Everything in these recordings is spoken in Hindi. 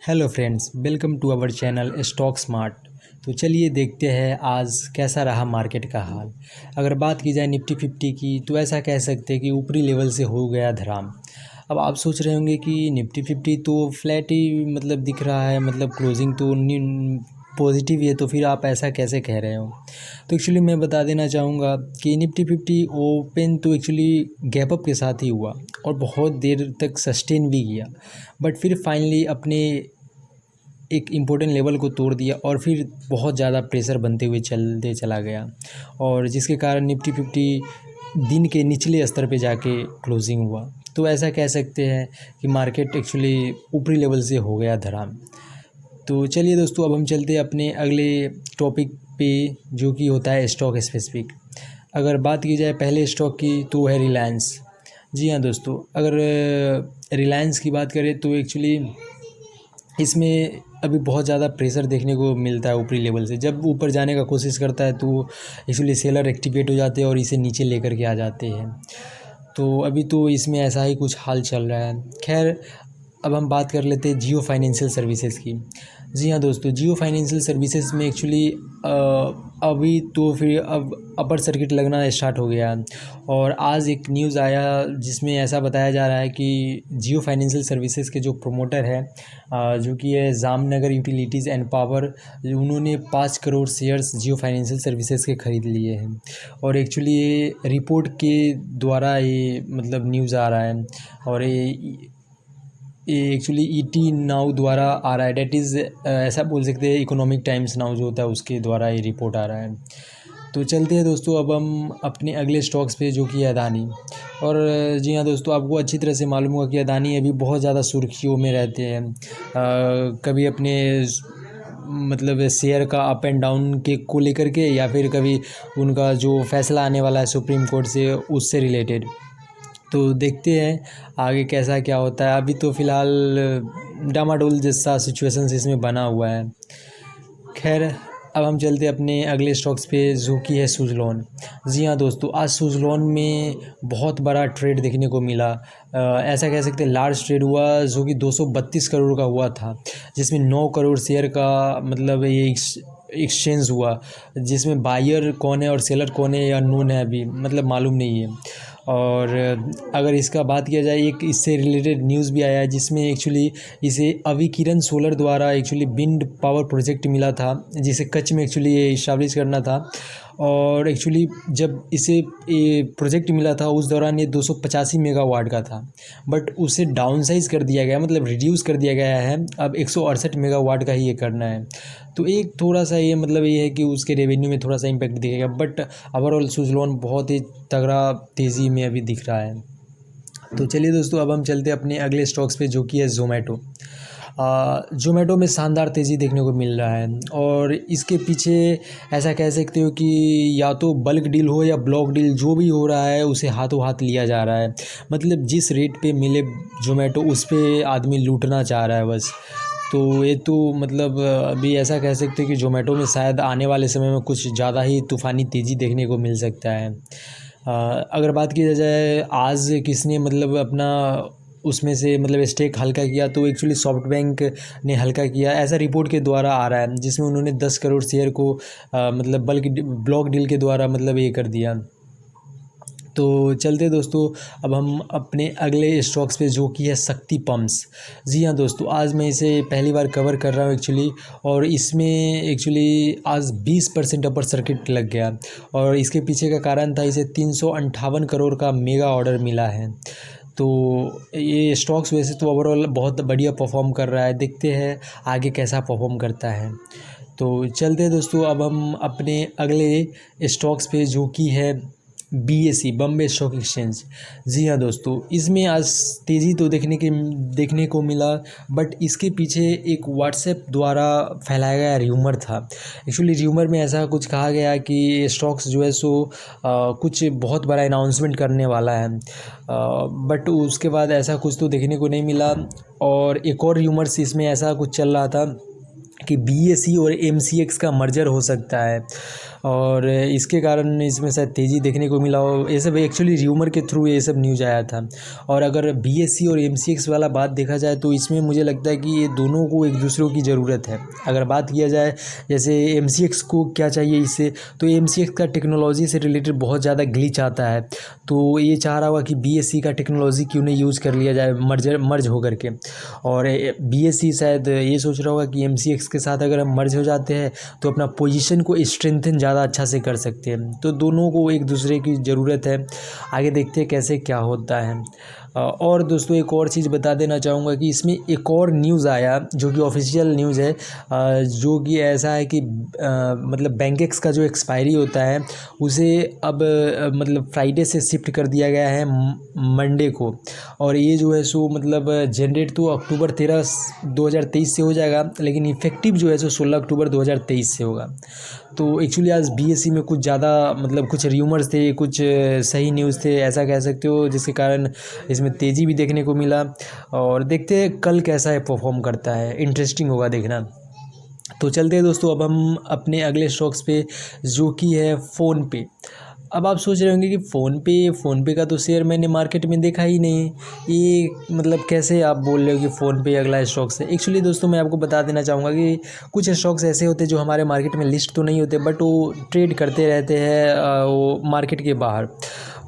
Hello friends, welcome to our channel Stock Smart. तो चलिए देखते हैं आज कैसा रहा मार्केट का हाल। अगर बात की जाए निफ्टी 50 की तो ऐसा कह सकते हैं कि ऊपरी लेवल से हो गया धराम। अब आप सोच रहे होंगे कि निफ्टी 50 तो फ्लैट ही दिख रहा है, क्लोजिंग तो पॉजिटिव ही है, तो फिर आप ऐसा कैसे कह रहे हो। तो एक्चुअली मैं बता देना चाहूँगा कि निफ्टी 50 ओपन तो एक्चुअली गैप अप के साथ ही हुआ और बहुत देर तक सस्टेन भी किया, बट फिर फाइनली अपने एक इम्पोर्टेंट लेवल को तोड़ दिया और फिर बहुत ज़्यादा प्रेशर बनते हुए चलते चला गया, और जिसके कारण निफ्टी 50 दिन के निचले स्तर पे जाके क्लोजिंग हुआ। तो ऐसा कह सकते हैं कि मार्केट एक्चुअली ऊपरी लेवल से हो गया धराम। तो चलिए दोस्तों, अब हम चलते हैं अपने अगले टॉपिक पे, जो कि होता है स्टॉक स्पेसिफिक। अगर बात की जाए पहले स्टॉक की तो है रिलायंस। जी हाँ दोस्तों, अगर रिलायंस की बात करें तो एक्चुअली इसमें अभी बहुत ज़्यादा प्रेशर देखने को मिलता है ऊपरी लेवल से। जब ऊपर जाने का कोशिश करता है तो एक्चुअली सेलर एक्टिवेट हो जाते हैं और इसे नीचे लेकर के आ जाते हैं। तो अभी तो इसमें ऐसा ही कुछ हाल चल रहा है। खैर, अब हम बात कर लेते हैं जियो फाइनेंशियल सर्विसेज की। जी हाँ दोस्तों, जियो फाइनेंशियल सर्विसेज में एक्चुअली अभी तो फिर अब अपर सर्किट लगना स्टार्ट हो गया है। और आज एक न्यूज़ आया जिसमें ऐसा बताया जा रहा है कि जियो फाइनेंशियल सर्विसेज के जो प्रमोटर है, जो कि है जामनगर यूटिलिटीज़ एंड पावर, उन्होंने 5 करोड़ शेयर्स जियो फाइनेंशियल सर्विसेज के ख़रीद लिए हैं। और एक्चुअली ये रिपोर्ट के द्वारा ये न्यूज़ आ रहा है, और ये एक्चुअली ईटी नाउ द्वारा आ रहा है। डेट इज़ ऐसा बोल सकते हैं इकोनॉमिक टाइम्स नाउ जो होता है उसके द्वारा ये रिपोर्ट आ रहा है। तो चलते हैं दोस्तों, अब हम अपने अगले स्टॉक्स पे, जो कि है अदानी। और जी हाँ दोस्तों, आपको अच्छी तरह से मालूम होगा कि अदानी अभी बहुत ज़्यादा सुर्खियों में रहते हैं। कभी अपने शेयर का अप एंड डाउन के को लेकर के, या फिर कभी उनका जो फैसला आने वाला है सुप्रीम कोर्ट से उससे रिलेटेड। तो देखते हैं आगे कैसा क्या होता है। अभी तो फ़िलहाल डामाडोल जैसा सिचुएशंस इसमें बना हुआ है। खैर, अब हम चलते हैं अपने अगले स्टॉक्स पे, जो कि है सुज़लॉन। जी हाँ दोस्तों, आज सुज़लॉन में बहुत बड़ा ट्रेड देखने को मिला। ऐसा कह सकते हैं लार्ज ट्रेड हुआ, जो कि 232 करोड़ का हुआ था, जिसमें 9 करोड़ शेयर का ये एक्सचेंज हुआ, जिसमें बायर कौन है और सेलर कौन है या अननोन है, अभी मालूम नहीं है। और अगर इसका बात किया जाए, एक इससे रिलेटेड न्यूज़ भी आया है जिसमें एक्चुअली इसे अभिकिरण सोलर द्वारा एक्चुअली विंड पावर प्रोजेक्ट मिला था, जिसे कच्छ में एक्चुअली ये इस्टेब्लिश करना था। और एक्चुअली जब इसे ये प्रोजेक्ट मिला था उस दौरान ये 285 मेगावाट का था, बट उसे डाउन साइज़ कर दिया गया, रिड्यूस कर दिया गया है। अब 168 मेगावाट का ही ये करना है। तो एक थोड़ा सा ये ये है कि उसके रेवेन्यू में थोड़ा सा इम्पैक्ट दिखेगा, बट ओवरऑल सुज़लॉन बहुत ही तगड़ा तेज़ी में अभी दिख रहा है। तो चलिए दोस्तों, अब हम चलते हैं अपने अगले स्टॉक्स पे, जो कि है ज़ोमैटो। ज़ोमैटो में शानदार तेज़ी देखने को मिल रहा है, और इसके पीछे ऐसा कह सकते हो कि या तो बल्क डील हो या ब्लॉक डील, जो भी हो रहा है उसे हाथों हाथ लिया जा रहा है। जिस रेट पे मिले ज़ोमैटो, उस पे आदमी लूटना चाह रहा है बस। तो ये तो अभी ऐसा कह सकते हैं कि ज़ोमैटो में शायद आने वाले समय में कुछ ज़्यादा ही तूफ़ानी तेज़ी देखने को मिल सकता है। अगर बात की जाए आज किसने अपना उसमें से स्टेक हल्का किया, तो एक्चुअली सॉफ्ट बैंक ने हल्का किया, ऐसा रिपोर्ट के द्वारा आ रहा है, जिसमें उन्होंने 10 करोड़ शेयर को बल्क ब्लॉक डील के द्वारा ये कर दिया। तो चलते दोस्तों, अब हम अपने अगले स्टॉक्स पे, जो कि है शक्ति पम्प्स। जी हाँ दोस्तों, आज मैं इसे पहली बार कवर कर रहा हूँ एक्चुअली, और इसमें एक्चुअली आज 20% अपर सर्किट लग गया, और इसके पीछे का कारण था इसे 358 करोड़ का मेगा ऑर्डर मिला है। तो ये स्टॉक्स वैसे तो ओवरऑल बहुत बढ़िया परफॉर्म कर रहा है, देखते हैं आगे कैसा परफॉर्म करता है। तो चलते हैं दोस्तों, अब हम अपने अगले स्टॉक्स पे, जो कि है बीएसई, बम्बे स्टॉक एक्सचेंज। जी हाँ दोस्तों, इसमें आज तेज़ी तो देखने को मिला, बट इसके पीछे एक व्हाट्सएप द्वारा फैलाया गया र्यूमर था। एक्चुअली र्यूमर में ऐसा कुछ कहा गया कि स्टॉक्स जो है सो कुछ बहुत बड़ा अनाउंसमेंट करने वाला है, बट उसके बाद ऐसा कुछ तो देखने को नहीं मिला। और एक और र्यूमर्स इसमें ऐसा कुछ चल रहा था कि BSE और MCX का मर्जर हो सकता है और इसके कारण इसमें शायद तेज़ी देखने को मिला हो। ये सब एक्चुअली र्यूमर के थ्रू ये सब न्यूज़ आया था। और अगर BSE और MCX वाला बात देखा जाए तो इसमें मुझे लगता है कि ये दोनों को एक दूसरे की ज़रूरत है। अगर बात किया जाए जैसे MCX को क्या चाहिए इससे, तो MCX का टेक्नोलॉजी से रिलेटेड बहुत ज़्यादा ग्लिच आता है, तो ये चाह रहा होगा कि BSE का टेक्नोलॉजी क्यों नहीं यूज़ कर लिया जाए मर्ज हो करके। और BSE शायद ये सोच रहा होगा कि MCX के साथ अगर हम मर्ज हो जाते हैं तो अपना पोजीशन को स्ट्रेंथन ज़्यादा अच्छा से कर सकते हैं। तो दोनों को एक दूसरे की ज़रूरत है। आगे देखते हैं कैसे क्या होता है। और दोस्तों एक और चीज़ बता देना चाहूँगा कि इसमें एक और न्यूज़ आया जो कि ऑफिशियल न्यूज़ है, जो कि ऐसा है कि मतलब बैंकेक्स का जो एक्सपायरी होता है उसे अब मतलब फ्राइडे से शिफ्ट कर दिया गया है मंडे को। और ये जो है सो मतलब जनरेट तो अक्टूबर 13 2023 से हो जाएगा, लेकिन इफेक्टिव जो है सो 16 अक्टूबर 2023 से होगा। तो एक्चुअली आज BSE में कुछ ज़्यादा मतलब कुछ र्यूमर्स थे, कुछ सही न्यूज़ थे, ऐसा कह सकते हो, जिसके कारण इसमें तेज़ी भी देखने को मिला। और देखते हैं कल कैसा है परफॉर्म करता है, इंटरेस्टिंग होगा देखना। तो चलते हैं दोस्तों अब हम अपने अगले स्टॉक्स पे, जो कि है फ़ोनपे। अब आप सोच रहे होंगे कि फ़ोनपे का तो शेयर मैंने मार्केट में देखा ही नहीं, ये मतलब कैसे आप बोल रहे हो कि फ़ोनपे अगला स्टॉक्स है। एक्चुअली दोस्तों मैं आपको बता देना चाहूँगा कि कुछ स्टॉक्स ऐसे होते हैं जो हमारे मार्केट में लिस्ट तो नहीं होते, बट वो ट्रेड करते रहते हैं वो मार्केट के बाहर।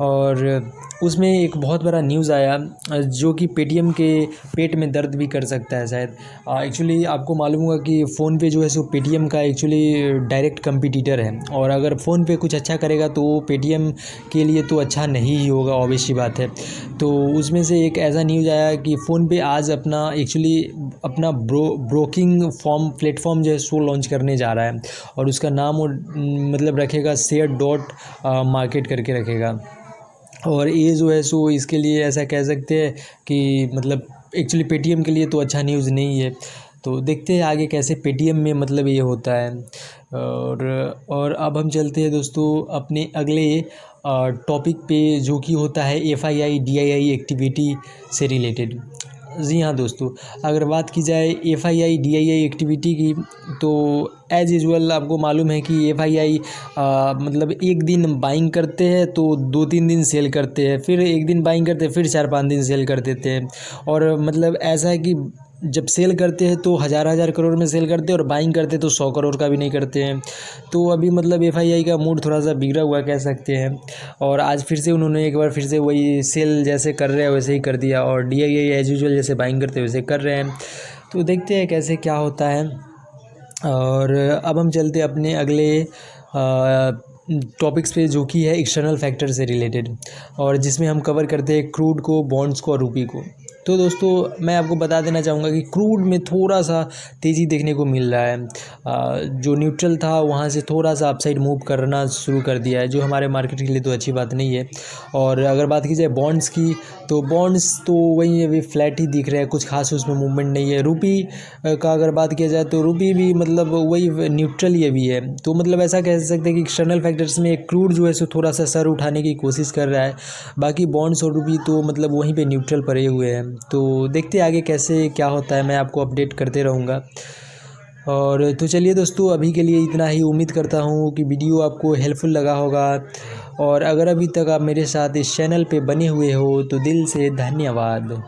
और उसमें एक बहुत बड़ा न्यूज़ आया जो कि पेटीएम के पेट में दर्द भी कर सकता है शायद। एक्चुअली आपको मालूम होगा कि फ़ोनपे जो है सो पेटीएम का एक्चुअली डायरेक्ट कंपटीटर है, और अगर फ़ोनपे कुछ अच्छा करेगा तो पेटीएम के लिए तो अच्छा नहीं ही होगा, ऑब्वियस सी बात है। तो उसमें से एक ऐसा न्यूज़ आया कि फ़ोनपे आज अपना ब्रोकिंग प्लेटफॉर्म जो है सो लॉन्च करने जा रहा है, और उसका नाम मतलब रखेगा शेयर.मार्केट करके रखेगा। और ये जो है सो इसके लिए ऐसा कह सकते हैं कि मतलब एक्चुअली पेटीएम के लिए तो अच्छा न्यूज़ नहीं है। तो देखते हैं आगे कैसे पेटीएम में मतलब ये होता है। और अब हम चलते हैं दोस्तों अपने अगले टॉपिक पे, जो कि होता है FII DII एक्टिविटी से रिलेटेड। जी हाँ दोस्तों, अगर बात की जाए FII DII एक्टिविटी की, तो एज़ यूजुअल आपको मालूम है कि FII मतलब एक दिन बाइंग करते हैं तो 2-3 दिन सेल करते हैं, फिर एक दिन बाइंग करते हैं, फिर 4-5 दिन सेल कर देते हैं। और मतलब ऐसा है कि जब सेल करते हैं तो हज़ार करोड़ में सेल करते हैं, और बाइंग करते हैं तो 100 करोड़ का भी नहीं करते हैं। तो अभी मतलब FII का मूड थोड़ा सा बिगड़ा हुआ कह सकते हैं, और आज फिर से उन्होंने एक बार फिर से वही सेल जैसे कर रहे हैं वैसे ही कर दिया, और DII एज़ यूजुअल जैसे बाइंग करते हैं वैसे कर रहे हैं। तो देखते हैं कैसे क्या होता है। और अब हम चलते हैं अपने अगले टॉपिक्स पे, जो कि है एक्सटर्नल फैक्टर से रिलेटेड, और जिसमें हम कवर करते हैं क्रूड को, बॉन्ड्स को और रुपये को। तो दोस्तों मैं आपको बता देना चाहूँगा कि क्रूड में थोड़ा सा तेज़ी देखने को मिल रहा है। जो न्यूट्रल था वहाँ से थोड़ा सा अपसाइड मूव करना शुरू कर दिया है, जो हमारे मार्केट के लिए तो अच्छी बात नहीं है। और अगर बात की जाए बॉन्ड्स की, तो बॉन्ड्स तो वही अभी फ्लैट ही दिख रहे हैं, कुछ खास उसमें मूवमेंट नहीं है। रुपी का अगर बात किया जाए तो रुपी भी मतलब वही न्यूट्रल ही अभी है। तो मतलब ऐसा कह सकते हैं कि एक्सटर्नल फैक्टर्स में क्रूड जो है सो थोड़ा सा सर उठाने की कोशिश कर रहा है, बाकी बॉन्ड्स और रुपी तो मतलब वहीं पे न्यूट्रल पड़े हुए हैं। तो देखते हैं आगे कैसे क्या होता है, मैं आपको अपडेट करते रहूँगा। और तो चलिए दोस्तों अभी के लिए इतना ही। उम्मीद करता हूँ कि वीडियो आपको हेल्पफुल लगा होगा, और अगर अभी तक आप मेरे साथ इस चैनल पे बने हुए हो तो दिल से धन्यवाद।